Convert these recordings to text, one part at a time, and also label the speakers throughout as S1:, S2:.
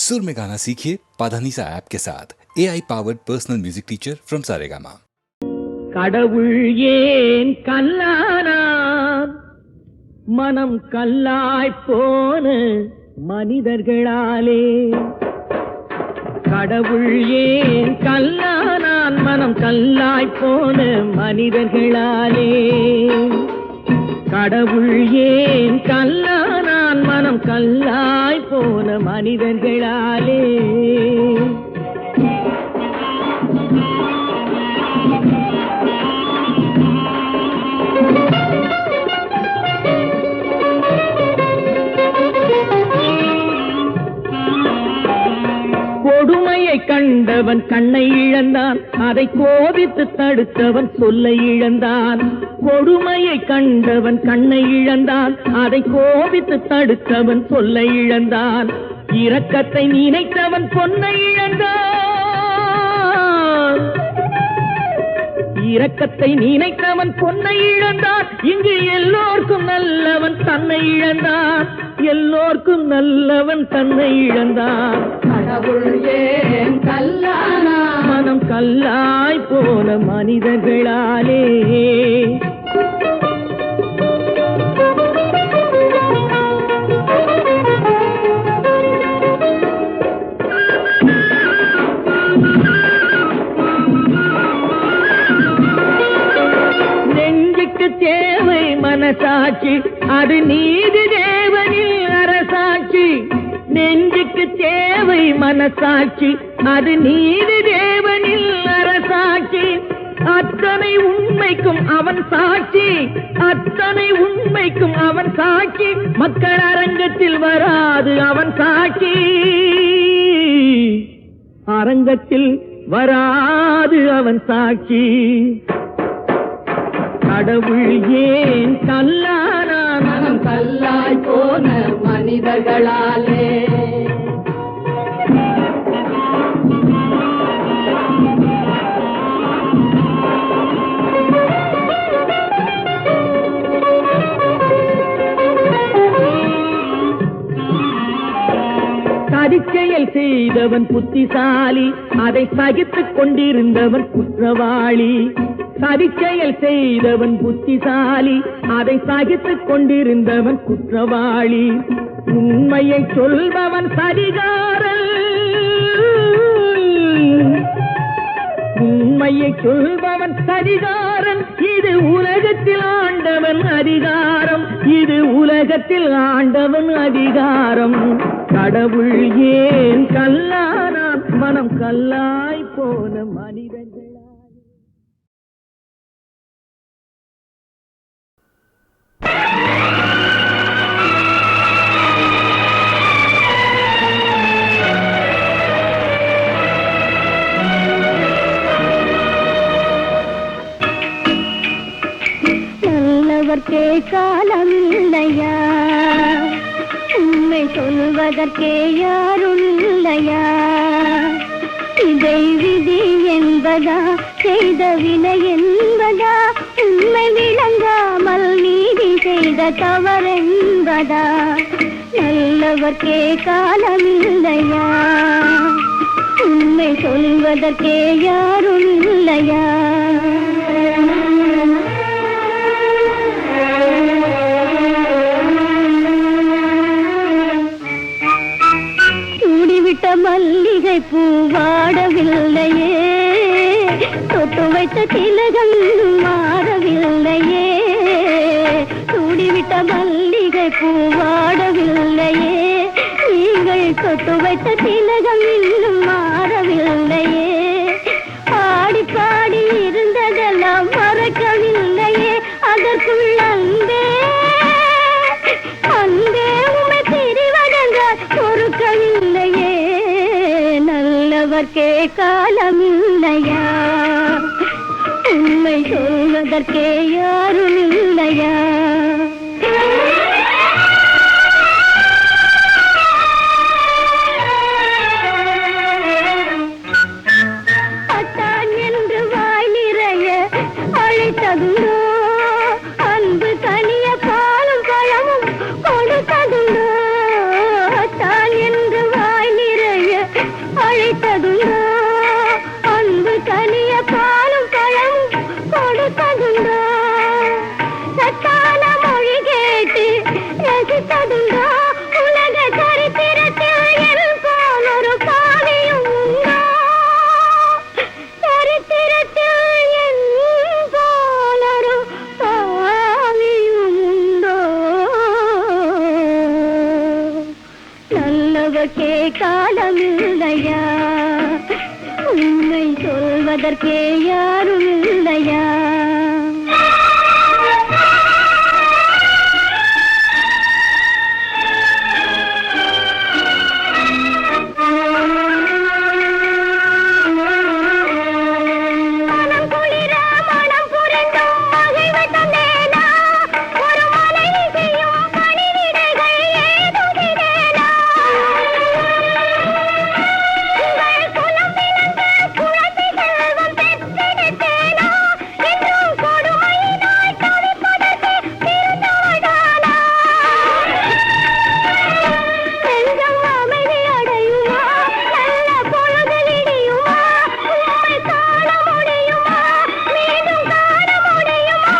S1: सुर में गाना सीखिए पाधानीसा ऐप के साथ AI powered personal music teacher from Saregama.
S2: கடவுள் ஏன் கல்லானான் மனம் கல்லாய் போன மனிதர்களாலே கடவுள் ஏன் கல்லானான் மனம் கல்லாய் போன மனிதர்களாலே கடவுள் ஏன் கல்லானான் மனம் கல்லாய் போன மனிதர்களாலே கொடுமையை கண்டவன் கண்ணை இழந்தான், அதை கோபித்து தடுத்தவன் சொல்லை இழந்தான். கொடுமையை கண்டவன் கண்ணை இழந்தான், அதை கோபித்து தடுத்தவன் சொல்லை இழந்தான். இரக்கத்தை நினைத்தவன் பொன்னை இழந்தான், இரக்கத்தை நினைத்தவன் பொன்னை இழந்தான். இங்கு எல்லோர்க்கும் நல்லவன் தன்னை இழந்தான், எல்லோர்க்கும் நல்லவன் தன்னை இழந்தான்.
S3: கடவுள் ஏன் கல்லானா
S2: மனம் கல்லாய் போன மனிதர்களாலே நெஞ்சுக்கு தேவை மனசாட்சி, அது நீதி தேவனில் அரசாட்சி. நெஞ்சுக்கு தேவை மனசாட்சி, அது நீதி தேவனில் அரசாட்சி. அத்தனை உண்மைக்கும் அவன் சாட்சி, அத்தனை உண்மைக்கும் அவன் சாட்சி. மக்கள் அரங்கத்தில் வராது அவன் சாட்சி, அரங்கத்தில் வராது அவன் சாட்சி. கடவுள் ஏன் கல்லானான்
S3: மனம் கல்லாய் போன மனிதர்களாலே
S2: சதிச்செயல் செய்தவன் புத்திசாலி, அதை சகித்துக் கொண்டிருந்தவன் குற்றவாளி. சதிச்செயல் செய்தவன் புத்திசாலி, அதை சகித்துக் கொண்டிருந்தவன் குற்றவாளி. உண்மையை சொல்பவன் சதிகாரன், உண்மையை சொல்பவன் சதிகாரன். இது உலகத்தில் ஆண்டவன் அதிகாரம், இது உலகத்தில் ஆண்டவன் அதிகாரம். கடவுள் ஏன் கல்லானான் மனம் கல்லாய் போன மனிதர்கள்.
S4: நல்லவர்க்கே காலமில்லையா, உண்மை சொல்வதற்கே யாரும் இல்லையா? இதை விதி என்பதா, செய்த வினை என்பதா? உண்மை விளங்காமல் நீதி செய்த தவறென்பதா? நல்லவர்க்கே காலமில்லையா, உண்மை சொல்வதற்கே யாரும் இல்லையா? சூடிவிட்ட மல்லிகை பூ வாடவில்லையே, தொட்டு வைத்த திலகம் மாறவில்லையே. சூடிவிட்ட மல்லிகை பூ வாடவில்லையே, நீங்கள் தொட்டு வைத்த திலகம் இன்னும் மாறவில்லையே. பாடி பாடி இருந்ததெல்லாம் மறக்கவில்லையே, அதற்குள் அன்பே அன்பே உமை தெரிவதென்றால் பொறுக்கவில்லையே. நல்லவர்க்கே காலமில்லையா, உண்மை சொல்வதற்கே யாரும் இல்லையா? அத்தான் என்று வாய் நிறைய அழைத்ததுண்டோ, அன்பு கனிய பாலும் பழமும் கொடுத்ததுண்டோ? அத்தான் என்று வாய் நிறைய அழைத்ததுண்டோ அன்பு கனிய பாலும் பழமும் கொடுத்ததுண்டோ சத்தான மொழி கேட்டு ரசித்ததுண்டோ உலக சரித்திரத்தில் என் போல் ஒரு பாவியும் உண்டோ சரித்திரத்தில் என் போல் ஒரு பாவியும் உண்டோ நல்லவர்க்கே காலமில்லையா உண்மை சொல்வதற்கே யாரும் இல்லையா மனம் குளிர மனம் புரண்டும் மகிழ்வு தந்தேனா ஒரு மனைவி செய்யும் பணிவிடைகள் ஏதுமில்லேனா உங்கள் குலம் பிறந்த குழந்தை செல்வம் பெற்றெடுத்தேனா என்றும் கொடுமையினால் தவிப்பதற்கு பிறந்தவள்தானா நெஞ்சம் அமைதி அடையுமா நல்ல பொழுது விடியுமா உம்மை காண முடியுமா மீண்டும் காண முடியுமா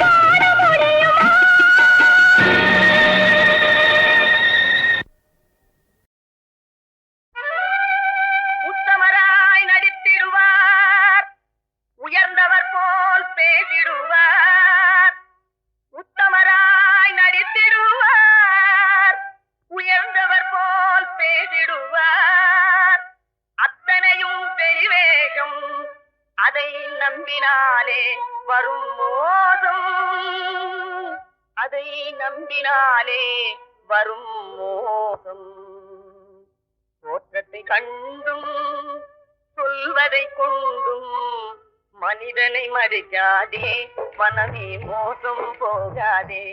S4: காண முடியுமா
S2: உத்தமராய் நடித்திடுவார் உயர்ந்தவர் போல் பேசிடுவார் உத்தமராய் நடித்திடுவார் உயர்ந்தவர் போல் பேசிடுவார் அத்தனையும் வெளிவேகம் அதை நம்பினாலே வரும் மோசம் அதை நம்பினாலே வரும் மோசம் தோற்றத்தை கண்டும் சொல்வதை கொண்டும் மனிதனை மதிக்காதே மனமே மோசம் போகாதே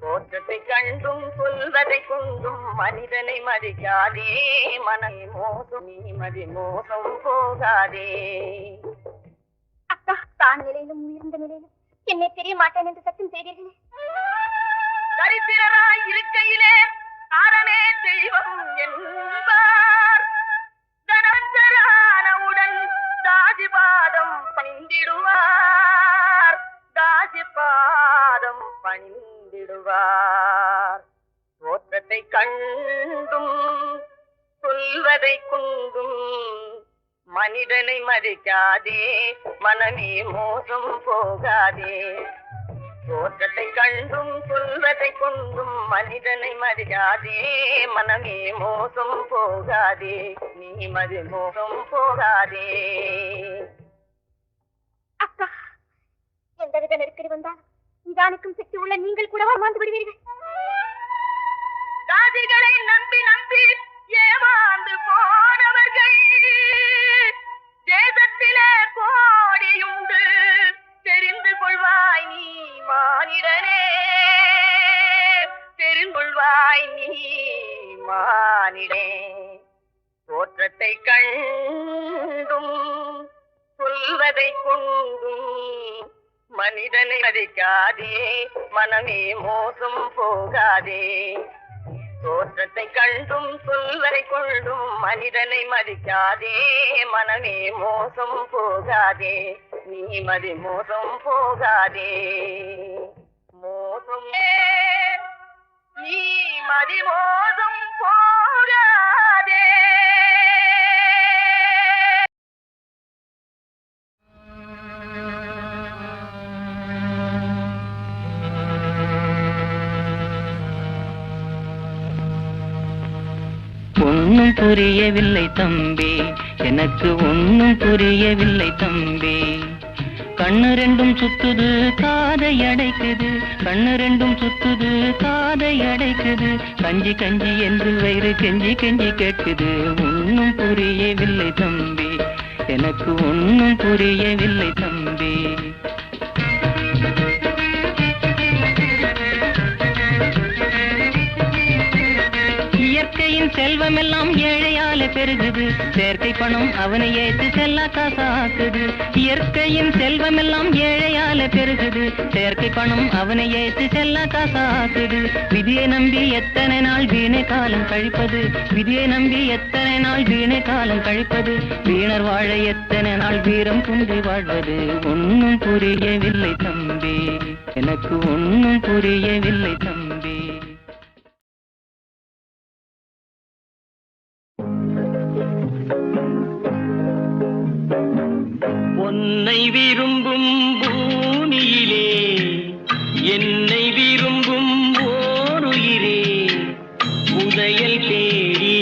S2: தோற்றத்தை கண்டும் சொல்வதை கொண்டும் மனிதனை மதிக்காதே மனமே மோசம் நீ மோசம் போகாதே
S4: அக்கா தான் நிலையிலும் உயர்ந்த நிலையிலும் என்னை தெரிய மாட்டேன் என்று சத்தியம் செய்தீர்களே
S2: தரித்திரராய் இருக்கையிலே அரணே தெய்வம் என்பார் தனந்தரானவுடன் தாசிபாதம் பணிந்திடுவார் தாசிபாதம் பணிந்திடுவார் தோற்றத்தை கண்டும் சொல்வதை கொண்டும் மனிதனை மதிக்காதே மனமே மோசம் போகாதே தோற்றத்தை கண்டும் சொல்வதை கொண்டும் மனிதனை மதிக்காதே மனமே மோசம் போகாதே நீ மோசம் போகாதே
S4: அக்கா எந்தவித நெருக்கடி வந்தாலும் நிதானிக்கும் சக்தி உள்ள நீங்கள் கூடவா மாந்து விடுவீர்கள்
S2: தாதிகளை நம்பி நம்பி ஏமாந்து போனவர்கள் தேசத்திலே கோடியுண்டு தெரிந்து கொள்வாய் நீ மானிடனே தெரிந்து கொள்வாய் நீ மானிடே தோற்றத்தை கண்டும் சொல்வதை கொண்டும் மனிதனை மதிக்காதே மனமே மோசம் போகாதே தோற்றத்தை கண்டும் சொல்வதை கொண்டும் மனிதனை மதிக்காதே மனமே மோசம் போகாதே நீ மோசம் போகாதே மோசம் நீ மோசம் போகாதே
S5: ஒன்னும் புரியவில்லை தம்பி எனக்கு ஒன்னும் புரியவில்லை தம்பி கண்ணு ரெண்டும் சுத்துது காதை அடைக்குது கண்ணு ரெண்டும் சுத்துது காதை அடைக்குது கஞ்சி கஞ்சி என்று வயிறு கெஞ்சி கெஞ்சி கேட்குது ஒன்னும் புரியவில்லை தம்பி எனக்கு ஒன்னும் புரியவில்லை தம்பி இயற்கையின் இயற்கையின் செல்வம் எல்லாம் ஏழையால பெருகுது, செயற்கை பணம் அவனை ஏத்து செல்லா காசாக்குது. இயற்கையின் செல்வம் எல்லாம் ஏழையால பெருகுது, செயற்கை பணம் அவனை ஏத்து செல்லா காசாக்குது. விதியை நம்பி எத்தனை நாள் வீணை காலம் கழிப்பது, விதியை நம்பி எத்தனை நாள் வீணை காலம் கழிப்பது. வீணர் வாழ எத்தனை நாள் வீரம் குன்றி வாழ்வது. ஒன்னும் புரியவில்லை தம்பி, எனக்கு ஒன்னும் புரியவில்லை தம்பி.
S6: உன்னை விரும்பும் பூமியிலே என்னை விரும்பும் ஓருயிரே, உதயல் தேடி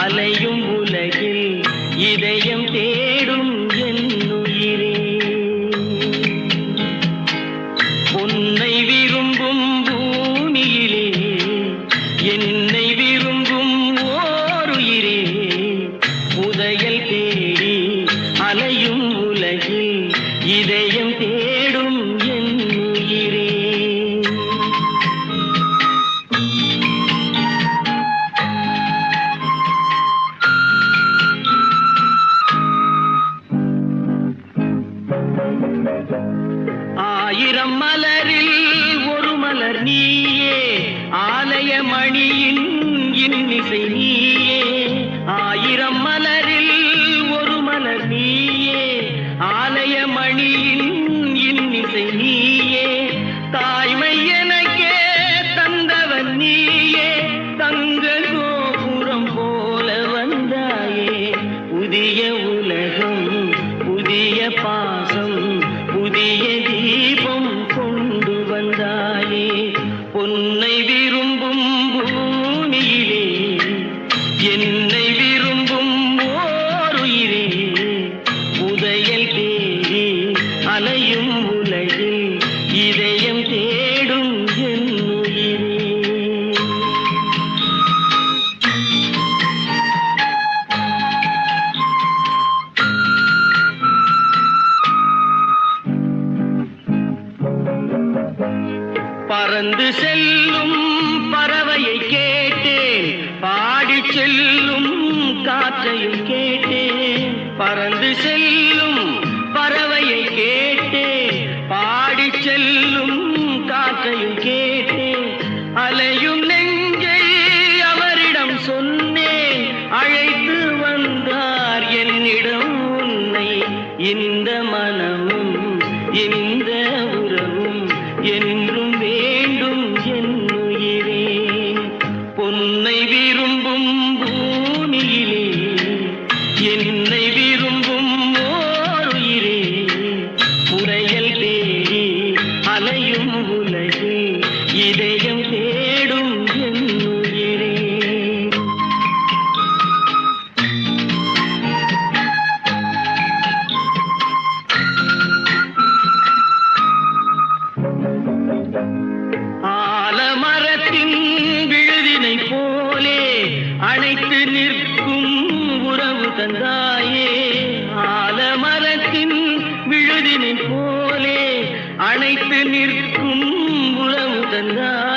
S6: அலையும் உலகில் இதயம் தேடும் என்னுயிரே. உன்னை விரும்பும் பூமியிலே என்னை விரும்பும் ஓருயிரே, உதயல் தேடி அலையும் உலகில் இதயம் தேடும் என்னுயிரே. ஆயிரம் மலரில் ஒரு மலர் நீயே, ஆலய மணியின் இன்னிசை நீயே. ஆயிரம் மலரில் ஒரு மலர் நீயே, ஆலய மணியின் இன்னிசை நீயே. தாய்மை எனக்கே தந்தவன் நீயே, தங்க கோபுரம் போல வந்தாயே. புதிய உலகம் புதிய பாசம் புதிய தீபம் கொண்டு வந்தாயே. பொன்னை விரும்பும் பூமியிலே என்னை விரும்பும் ஓருயிரே, உதயல் தேடி அலையும் உலகில் இதயம் தேடும் என்னுயிரே. பறந்து செல்லும் பறவையை கேட்டேன், பாடி செல்லும் காற்றையும் கேட்டேன். பறந்து செல்லும் பறவையை கேட்டேன், பாடி செல்லும் காற்றையும் கேட்டேன். அலையும் நெஞ்சை அவரிடம் சொன்னேன், அழைத்து வந்தார் என்னிடம் உன்னை. இந்த மனமும் இந்த உறவும் என்றும் வேண்டும் என்னுயிரே. பொன்னை விரும்பும் பூமியிலே என்னை விரும்பும் ஓருயிரே, உரையல் தேடி அலையும் உலகில் இதயம் தேடும் என்னுயிரே. ஆலமரத்தின் விழுதினை போலே அணைத்து நிற்கும் உறவு தந்தாயே. ஆலமரத்தின் விழுதினை போலே அணைத்து நிற்கும் உறவு தந்தாயே.